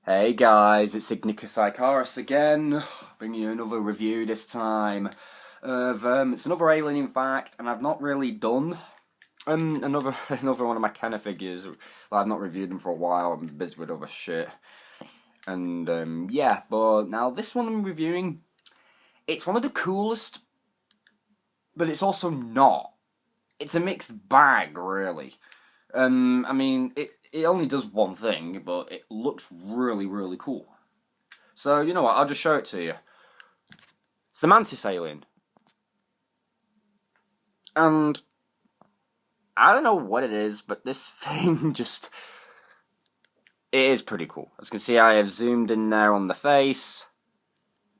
Hey guys, it's Ignicus Icarus again, bringing you another review this time of, it's another alien in fact, and I've not really done another one of my Kenner figures. I've not reviewed them for a while, I'm busy with other shit. And yeah, but now this one I'm reviewing, it's one of the coolest, but it's also not. It's a mixed bag, really. I mean, it only does one thing, but it looks really, really cool. So, you know what, I'll just show it to you. It's the Mantis alien. And I don't know what it is, but this thing just... It is pretty cool. As you can see, I have zoomed in there on the face.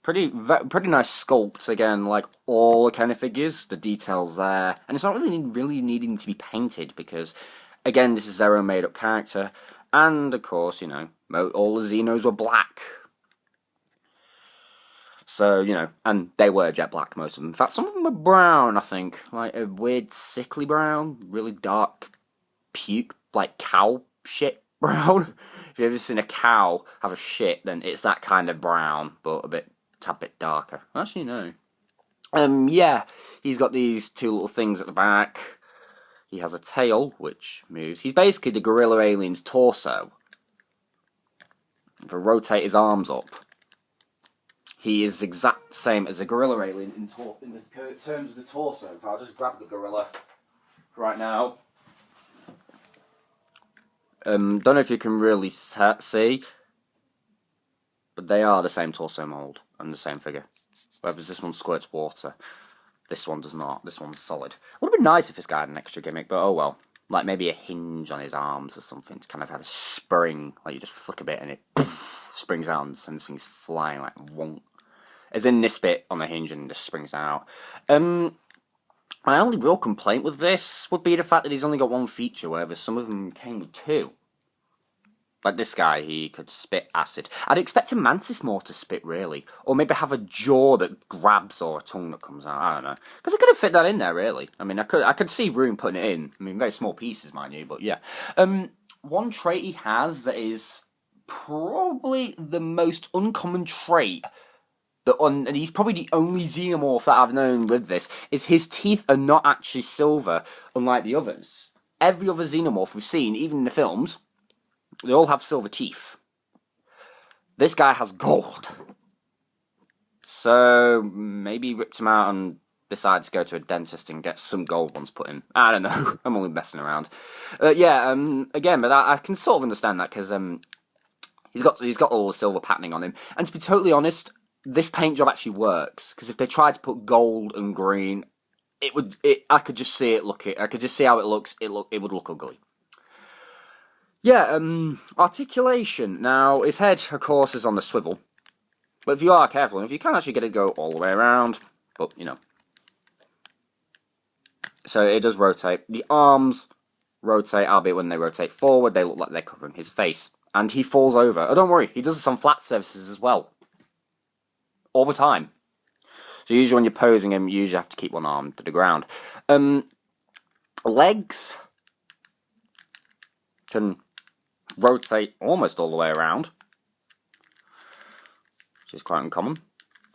Pretty nice sculpt, again, like all kind of figures. The details there. And it's not really needing to be painted, because, again, this is their own made-up character. And, of course, you know, all the Xenos were black. So, you know, and they were jet black, most of them. In fact, some of them were brown, I think. Like a weird sickly brown, really dark puke, like cow shit brown. If you've ever seen a cow have a shit, then it's that kind of brown, but a tad bit darker. Actually, no. Yeah, he's got these two little things at the back. He has a tail, which moves. He's basically the gorilla alien's torso. If I rotate his arms up, he is exact same as a gorilla alien in the terms of the torso. If I'll just grab the gorilla right now. Don't know if you can really see, but they are the same torso mould and the same figure. Whereas this one squirts water, this one does not. This one's solid. Would have been nice if this guy had an extra gimmick, but oh well. Like maybe a hinge on his arms or something to kind of have a spring, like you just flick a bit and it poof, springs out and sends things flying like wonk. As in this bit on the hinge and just springs out. My only real complaint with this would be the fact that he's only got one feature, whereas some of them came with two. Like this guy, he could spit acid. I'd expect a Mantis more to spit, really. Or maybe have a jaw that grabs or a tongue that comes out. I don't know. Because I could have fit that in there, really. I mean, I could see room putting it in. I mean, very small pieces, mind you, but yeah. One trait he has that is probably the most uncommon trait, and he's probably the only xenomorph that I've known with this, is his teeth are not actually silver, unlike the others. Every other xenomorph we've seen, even in the films, they all have silver teeth. This guy has gold. So, maybe he ripped him out and decided to go to a dentist and get some gold ones put in. I don't know, I'm only messing around. Again, but I can sort of understand that, because he's got all the silver patterning on him. And to be totally honest, this paint job actually works, because if they tried to put gold and green, I could just see I could just see how it looks. It would look ugly. Yeah, articulation. Now, his head, of course, is on the swivel. But if you are careful enough, you can actually get it to go all the way around. But, you know. So it does rotate. The arms rotate, albeit when they rotate forward, they look like they're covering his face. And he falls over. Oh, don't worry, he does this on flat surfaces as well. All the time. So usually when you're posing him, you usually have to keep one arm to the ground. Legs can rotate almost all the way around, which is quite uncommon.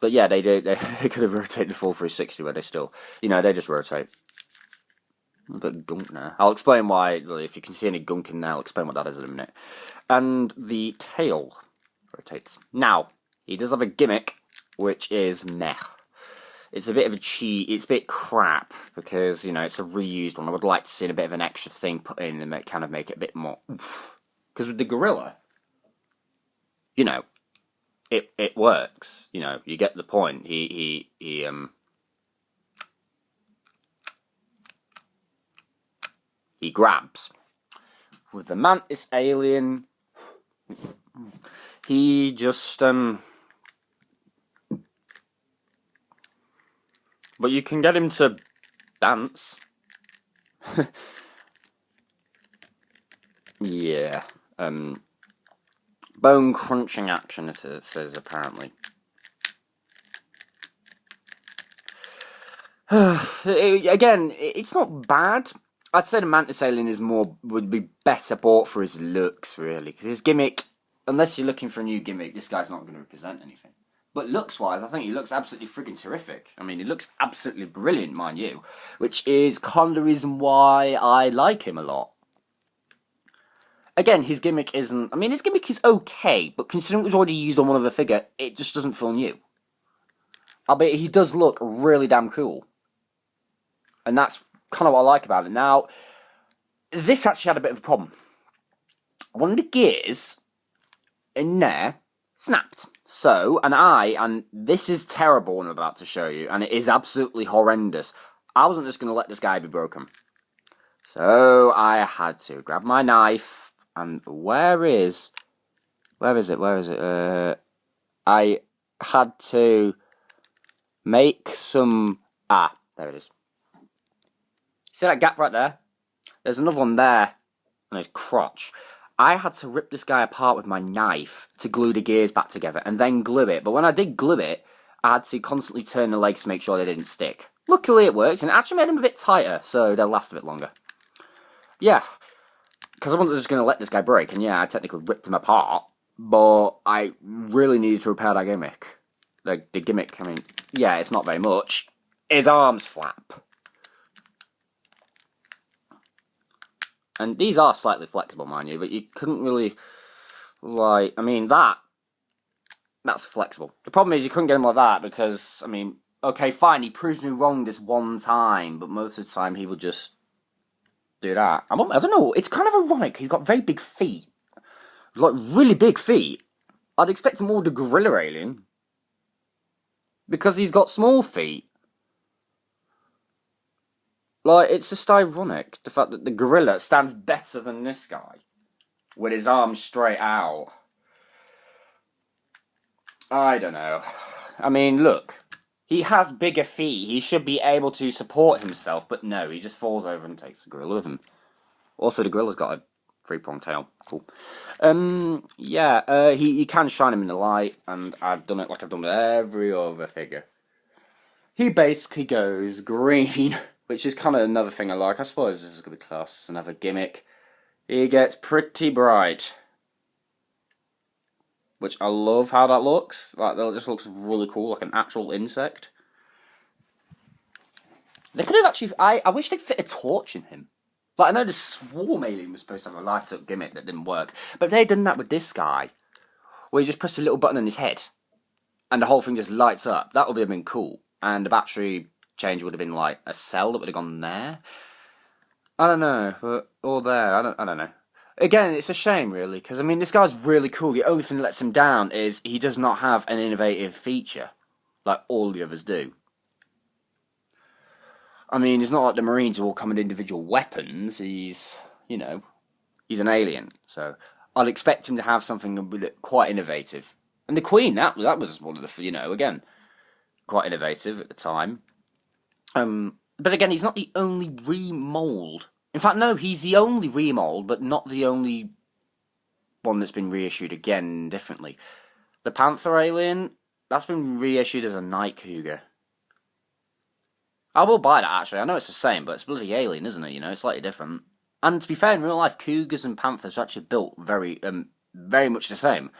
But yeah, they do. They could have rotated the full 360, but they still, you know, they just rotate. A bit of gunk now. I'll explain why. If you can see any gunk in there, I'll explain what that is in a minute. And the tail rotates. Now, he does have a gimmick, which is meh. It's a bit of a cheat. It's a bit crap because, you know, it's a reused one. I would like to see a bit of an extra thing put in and kind of make it a bit more oomph. Because with the gorilla, you know, it works. You know, you get the point. He grabs. With the Mantis alien, he just but you can get him to dance. Yeah. Bone crunching action, it says, apparently. Again, it's not bad. I'd say the Mantis alien would be better bought for his looks, really. Because his gimmick unless you're looking for a new gimmick, this guy's not going to represent anything. But looks-wise, I think he looks absolutely friggin' terrific. I mean, he looks absolutely brilliant, mind you. Which is kind of the reason why I like him a lot. Again, his gimmick isn't... I mean, his gimmick is okay, but considering it was already used on one other figure, it just doesn't feel new. Albeit, he does look really damn cool. And that's kind of what I like about it. Now, this actually had a bit of a problem. One of the gears in there snapped. So, and this is terrible what I'm about to show you, and it is absolutely horrendous. I wasn't just going to let this guy be broken. So, I had to grab my knife, and where is it? I had to make some, there it is. See that gap right there? There's another one there, on his crotch. I had to rip this guy apart with my knife to glue the gears back together and then glue it. But when I did glue it, I had to constantly turn the legs to make sure they didn't stick. Luckily it worked, and it actually made them a bit tighter, so they'll last a bit longer. Yeah, because I wasn't just going to let this guy break, and yeah, I technically ripped him apart, but I really needed to repair that gimmick. The gimmick, I mean, yeah, it's not very much. His arms flap. And these are slightly flexible, mind you, but you couldn't really, like, I mean, that's flexible. The problem is you couldn't get him like that because, I mean, okay, fine, he proves me wrong this one time, but most of the time he would just do that. I don't know, it's kind of ironic. He's got very big feet. Like, really big feet. I'd expect him more the gorilla alien. Because he's got small feet. Like, it's just ironic, the fact that the gorilla stands better than this guy. With his arms straight out. I don't know. I mean, look. He has bigger feet. He should be able to support himself, but no, he just falls over and takes the gorilla with him. Also, the gorilla's got a three-pronged tail. Cool. Yeah, you can shine him in the light, and I've done it like I've done with every other figure. He basically goes green, which is kind of another thing I like. I suppose this is going to be class. Another gimmick. He gets pretty bright. Which I love how that looks. Like, that just looks really cool, like an actual insect. They could have actually... I wish they'd fit a torch in him. Like, I know the Swarm Alien was supposed to have a light-up gimmick that didn't work. But they'd done that with this guy. Where you just press a little button on his head. And the whole thing just lights up. That would have been cool. And the battery change would have been like a cell that would have gone there. I don't know, but or there. I don't know. Again, it's a shame really, because I mean this guy's really cool. The only thing that lets him down is he does not have an innovative feature like all the others do. I mean, it's not like the Marines who all come with individual weapons. He's, you know, he's an alien, so I'd expect him to have something quite innovative. And the Queen, that was one of the, you know, again, quite innovative at the time. But again, he's not the only remold. In fact, no, he's the only remold, but not the only one that's been reissued again differently. The Panther alien, that's been reissued as a Night Cougar. I will buy that, actually. I know it's the same, but it's bloody alien, isn't it? You know, it's slightly different. And to be fair, in real life, Cougars and Panthers are actually built very much the same.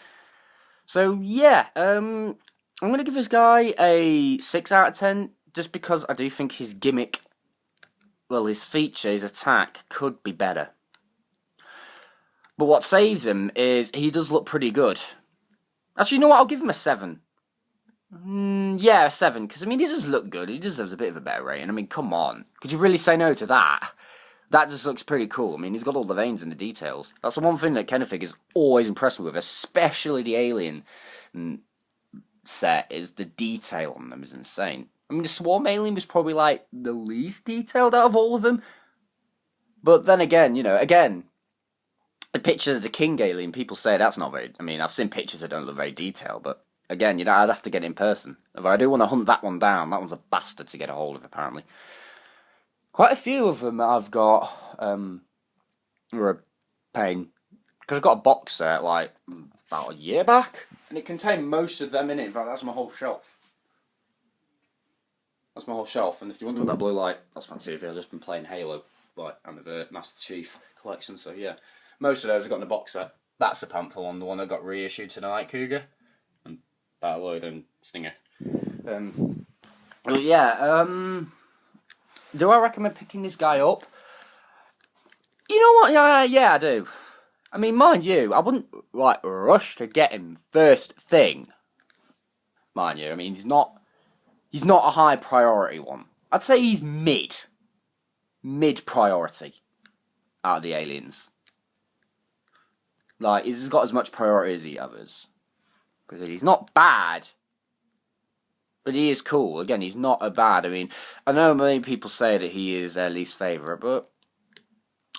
So, yeah, I'm going to give this guy a 6 out of 10, just because I do think his gimmick, well, his feature, his attack, could be better. But what saves him is he does look pretty good. Actually, you know what? I'll give him a 7. Yeah, a 7, because, I mean, he does look good. He deserves a bit of a better rating. I mean, come on. Could you really say no to that? That just looks pretty cool. I mean, he's got all the veins and the details. That's the one thing that Kenner figures always impressed me with, especially the Alien set, is the detail on them is insane. I mean, the Swarm Alien was probably, like, the least detailed out of all of them. But then again, you know, the pictures of the King Alien, people say that's not very... I mean, I've seen pictures that don't look very detailed, but again, you know, I'd have to get it in person. If I do want to hunt that one down, that one's a bastard to get a hold of, apparently. Quite a few of them that I've got were a pain. Because I've got a box set, like, about a year back, and it contained most of them in it. In fact, that's my whole shelf. That's my whole shelf, and if you wonder what that blue light, that's fancy if I've just been playing Halo, like, and the Master Chief collection, so yeah. Most of those I've got in a box set. That's the Panther one, the one that got reissued to the Night Cougar. And Battlelord and Stinger. Do I recommend picking this guy up? You know what? Yeah, I do. I mean, mind you, I wouldn't rush to get him first thing. Mind you, I mean he's not a high priority one. I'd say he's mid priority out of the aliens. Like, he's got as much priority as the others. Because he's not bad, but he is cool. Again, he's not a bad. I mean, I know many people say that he is their least favourite, but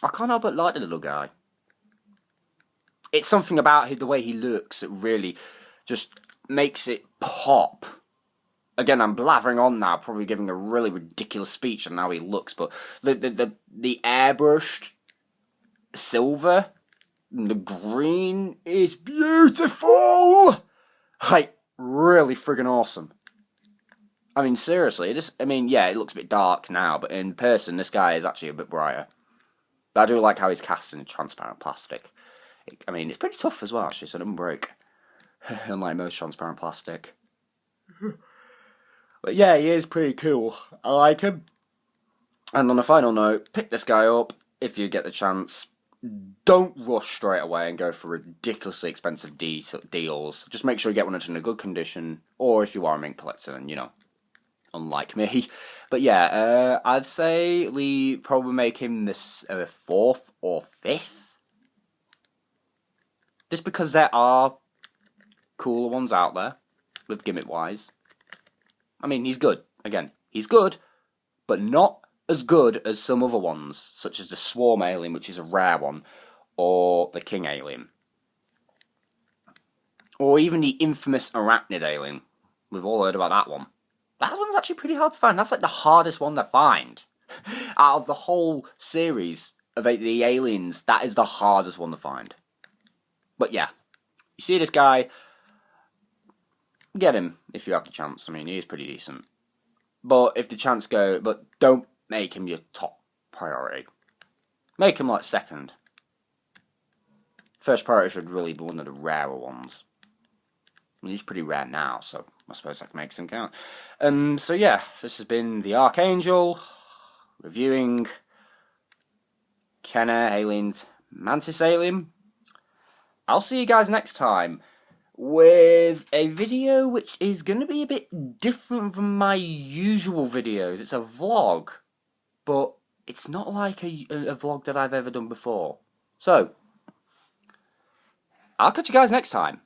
I can't help but like the little guy. It's something about the way he looks that really just makes it pop. Again, I'm blathering on now, probably giving a really ridiculous speech on how he looks, but the airbrushed silver, the green is beautiful! Like, really friggin' awesome. I mean, seriously, yeah, it looks a bit dark now, but in person, this guy is actually a bit brighter. But I do like how he's cast in transparent plastic. I mean, it's pretty tough as well, actually, so it doesn't break. Unlike most transparent plastic. But yeah, he is pretty cool. I like him. And on a final note, pick this guy up if you get the chance. Don't rush straight away and go for ridiculously expensive deals. Just make sure you get one that's in a good condition, or if you are a mink collector, then, you know, unlike me. But yeah, I'd say we probably make him this 4th or 5th. Just because there are cooler ones out there, with gimmick-wise. I mean, he's good. Again, he's good, but not as good as some other ones, such as the Swarm Alien, which is a rare one, or the King Alien. Or even the infamous Arachnid Alien. We've all heard about that one. That one's actually pretty hard to find. That's like the hardest one to find. Out of the whole series of the aliens, that is the hardest one to find. But yeah, you see this guy, get him if you have the chance. I mean, he is pretty decent. But if the chance but don't make him your top priority. Make him like second. First priority should really be one of the rarer ones. I mean, he's pretty rare now, so I suppose that makes him count. So yeah, this has been the Archangel reviewing Kenner Alien's Mantis Alien. I'll see you guys next time with a video which is going to be a bit different from my usual videos. It's a vlog, but it's not like a vlog that I've ever done before. So, I'll catch you guys next time.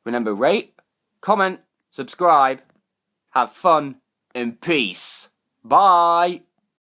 Remember, rate, comment, subscribe, have fun, and peace. Bye!